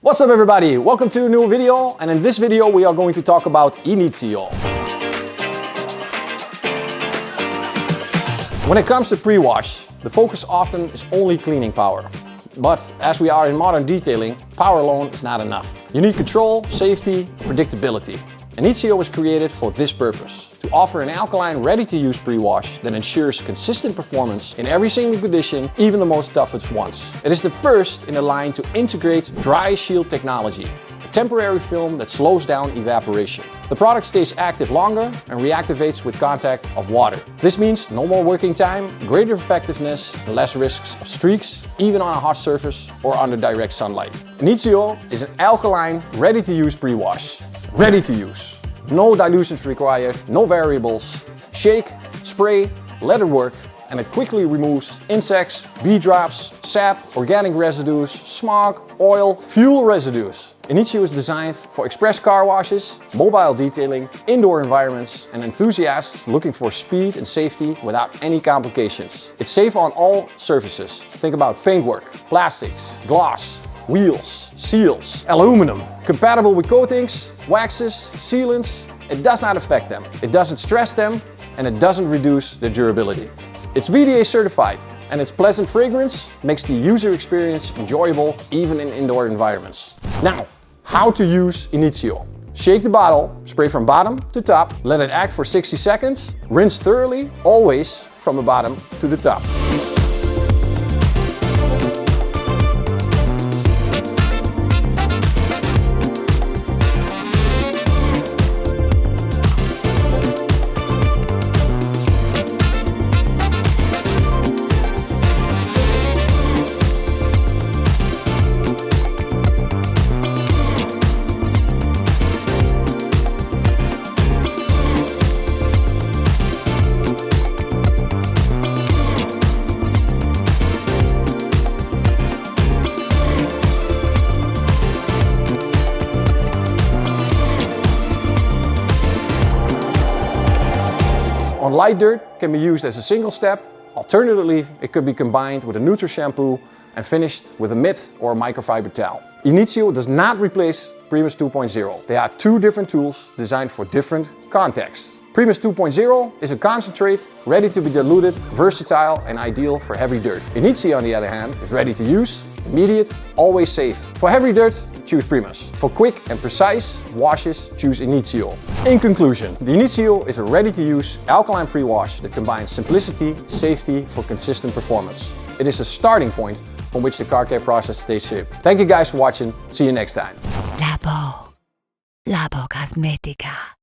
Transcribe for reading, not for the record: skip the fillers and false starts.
What's up everybody? Welcome to a new video, and in this video we are going to talk about INITIO. When it comes to pre-wash, the focus often is only cleaning power. But as we are in modern detailing, power alone is not enough. You need control, safety, predictability. INITIO was created for this purpose, to offer an alkaline ready-to-use pre-wash that ensures consistent performance in every single condition, even the most toughest ones. It is the first in a line to integrate dry shield technology, a temporary film that slows down evaporation. The product stays active longer and reactivates with contact of water. This means no more working time, greater effectiveness, and less risks of streaks, even on a hot surface or under direct sunlight. INITIO is an alkaline, ready-to-use pre-wash. Ready to use. No dilutions required, no variables. Shake, spray, let it work, and it quickly removes insects, bee drops, sap, organic residues, smog, oil, fuel residues. INITIO is designed for express car washes, mobile detailing, indoor environments, and enthusiasts looking for speed and safety without any complications. It's safe on all surfaces. Think about paintwork, plastics, gloss, wheels, seals, aluminum. Compatible with coatings, waxes, sealants. It does not affect them. It doesn't stress them, and it doesn't reduce their durability. It's VDA certified, and its pleasant fragrance makes the user experience enjoyable even in indoor environments. Now, how to use INITIO. Shake the bottle, spray from bottom to top, let it act for 60 seconds, rinse thoroughly, always from the bottom to the top. On light dirt can be used as a single step. Alternatively, it could be combined with a neutral shampoo and finished with a mitt or a microfiber towel. INITIO does not replace Prewash 2.0. They are two different tools designed for different contexts. Prewash 2.0 is a concentrate, ready to be diluted, versatile and ideal for heavy dirt. INITIO, on the other hand, is ready to use, immediate, always safe. For heavy dirt, choose Prewash. For quick and precise washes, choose INITIO. In conclusion, the INITIO is a ready-to-use alkaline pre-wash that combines simplicity, safety for consistent performance. It is a starting point from which the car care process takes shape. Thank you guys for watching. See you next time. Labocosmetica.